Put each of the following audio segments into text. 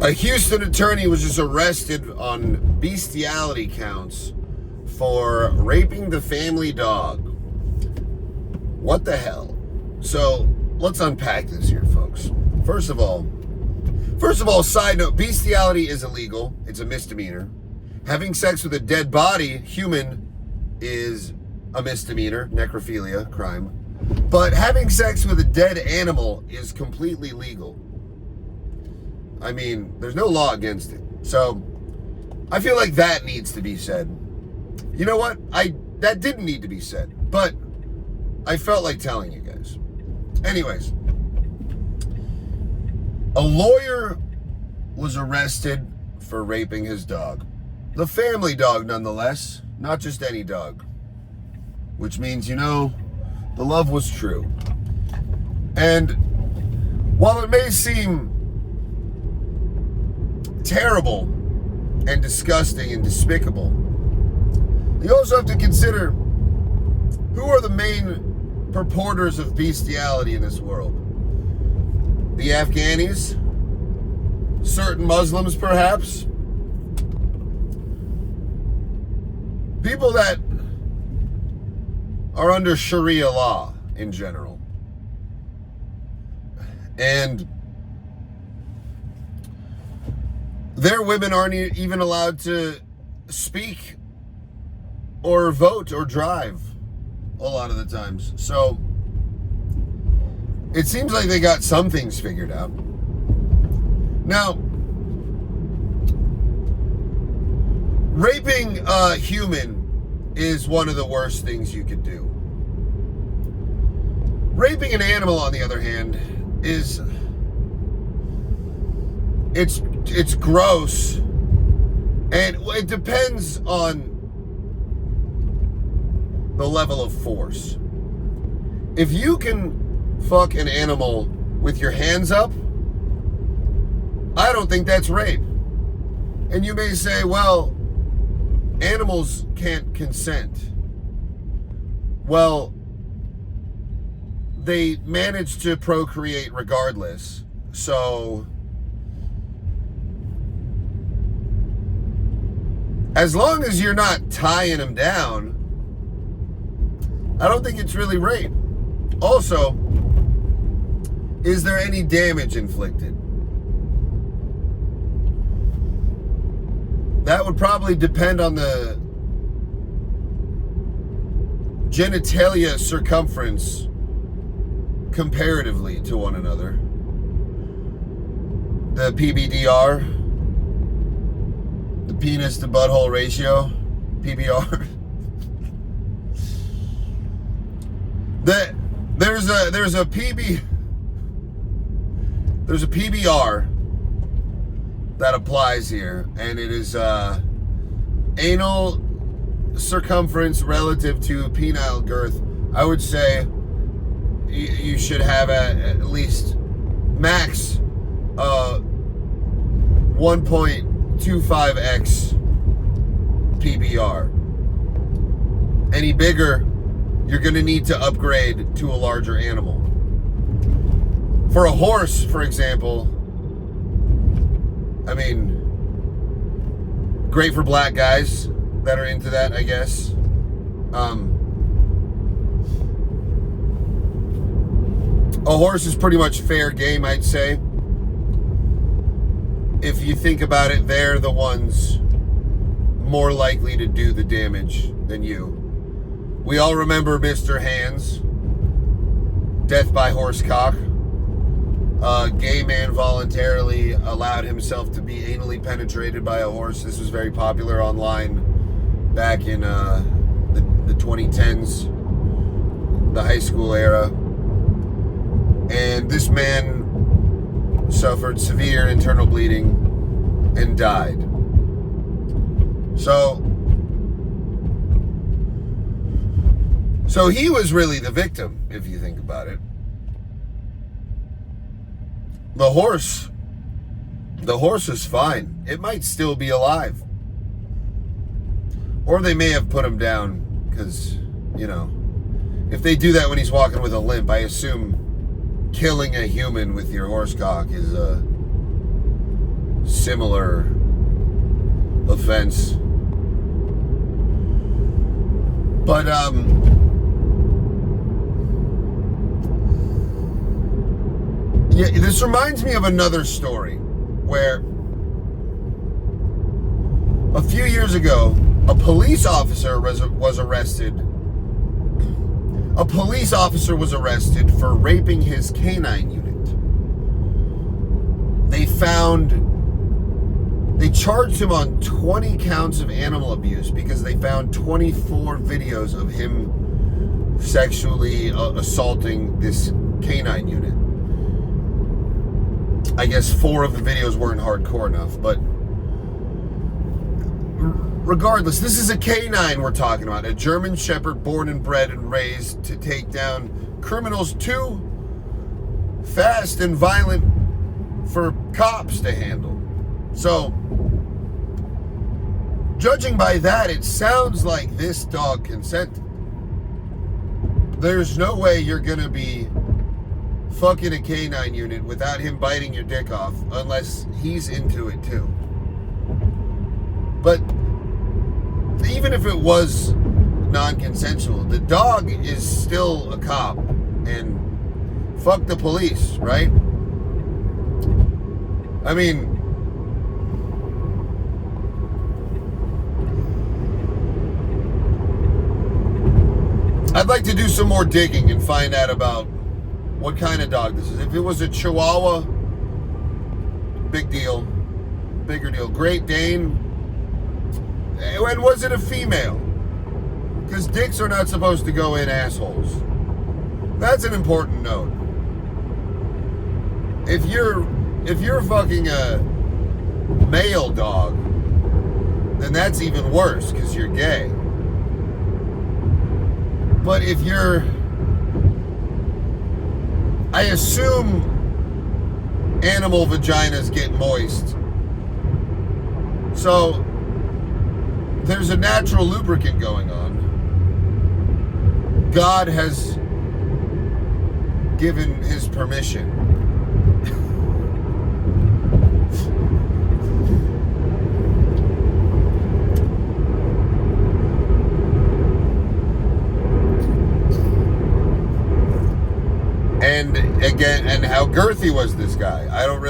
A Houston attorney was just arrested on bestiality counts for raping the family dog. What the hell? So let's unpack this here, folks. First of all, side note, bestiality is illegal. It's a misdemeanor. Having sex with a dead body, human, is a misdemeanor, necrophilia, crime. But having sex with a dead animal is completely legal. I mean, there's no law against it. So, I feel like that needs to be said. You know what? That didn't need to be said, but I felt like telling you guys. Anyways, a lawyer was arrested for raping his dog. The family dog, nonetheless, not just any dog. Which means, the love was true. And while it may seem terrible and disgusting and despicable, you also have to consider who are the main purporters of bestiality in this world. The Afghanis, certain Muslims perhaps, people that are under Sharia law in general. And their women aren't even allowed to speak or vote or drive a lot of the times. So it seems like they got some things figured out. Now, raping a human is one of the worst things you could do. Raping an animal, on the other hand, is it's gross, and it depends on the level of force. If you can fuck an animal with your hands up, I don't think that's rape. And you may say, well, animals can't consent. Well, they manage to procreate regardless. So, as long as you're not tying them down, I don't think it's really rape. Also, is there any damage inflicted? That would probably depend on the genitalia circumference comparatively to one another. The PBDR, the penis to butthole ratio, PBR. There's a PBR that applies here, and it is anal circumference relative to penile girth. I would say you should have at least max 1.25x PBR. Any bigger, you're going to need to upgrade to a larger animal. For a horse, for example, I mean, great for black guys that are into that, I guess. A horse is pretty much fair game, I'd say. If you think about it, they're the ones more likely to do the damage than you. We all remember Mr. Hands, death by horse cock. A gay man voluntarily allowed himself to be anally penetrated by a horse. This was very popular online back in the 2010s, the high school era. And this man suffered severe internal bleeding and died. So he was really the victim, if you think about it. The horse is fine. It might still be alive. Or they may have put him down because, if they do that when he's walking with a limp, I assume killing a human with your horse cock is similar offense. But yeah, this reminds me of another story where a few years ago a police officer was arrested. A police officer was arrested for raping his canine unit. They charged him on 20 counts of animal abuse because they found 24 videos of him sexually assaulting this canine unit. I guess 4 of the videos weren't hardcore enough, but regardless, this is a canine we're talking about, a German Shepherd born and bred and raised to take down criminals too fast and violent for cops to handle. So, judging by that, it sounds like this dog consented. There's no way you're gonna be fucking a canine unit without him biting your dick off unless he's into it too. But even if it was non-consensual, the dog is still a cop, and fuck the police, right? I mean, I'd like to do some more digging and find out about what kind of dog this is. If it was a Chihuahua, big deal, bigger deal. Great Dane, and was it a female? Because dicks are not supposed to go in assholes. That's an important note. If you're fucking a male dog, then that's even worse because you're gay. But if you're, I assume animal vaginas get moist. So there's a natural lubricant going on. God has given his permission. And again, and how girthy was this guy? I don't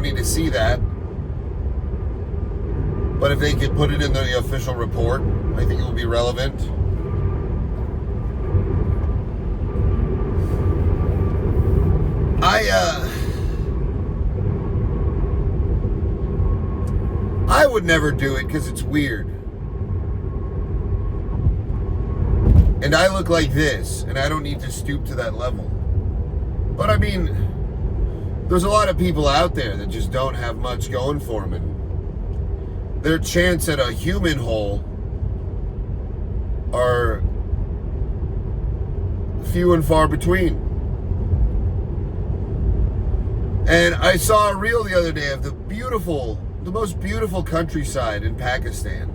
need to see that. But if they could put it in the official report, I think it will be relevant. I would never do it because it's weird. And I look like this, and I don't need to stoop to that level. But I mean, there's a lot of people out there that just don't have much going for them, and their chance at a human hole are few and far between. And I saw a reel the other day of the most beautiful countryside in Pakistan.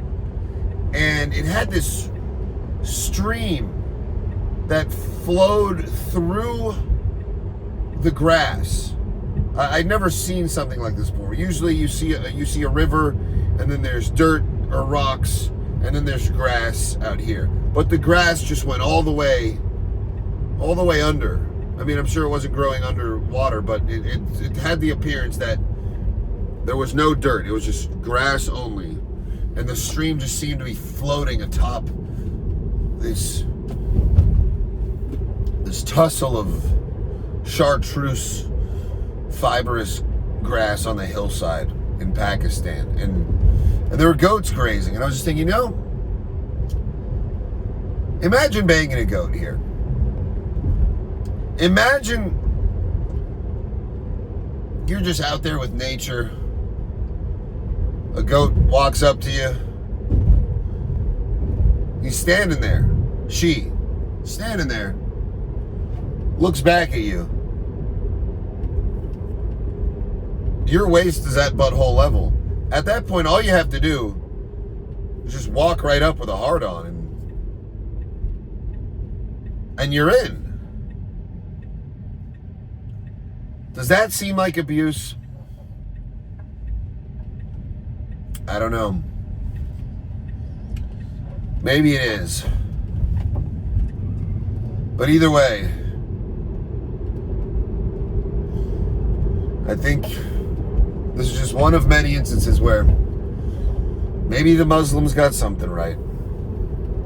And it had this stream that flowed through the grass. I'd never seen something like this before. Usually you see a river, and then there's dirt or rocks, and then there's grass out here. But the grass just went all the way under. I mean, I'm sure it wasn't growing underwater, but it had the appearance that there was no dirt. It was just grass only. And the stream just seemed to be floating atop this tussle of chartreuse fibrous grass on the hillside in Pakistan. And there were goats grazing. And I was just thinking, imagine banging a goat here. Imagine you're just out there with nature. A goat walks up to you. He's standing there. She, standing there, looks back at you. Your waist is at butthole level. At that point, all you have to do is just walk right up with a heart on, and you're in. Does that seem like abuse? I don't know. Maybe it is. But either way, I think this is just one of many instances where maybe the Muslims got something right.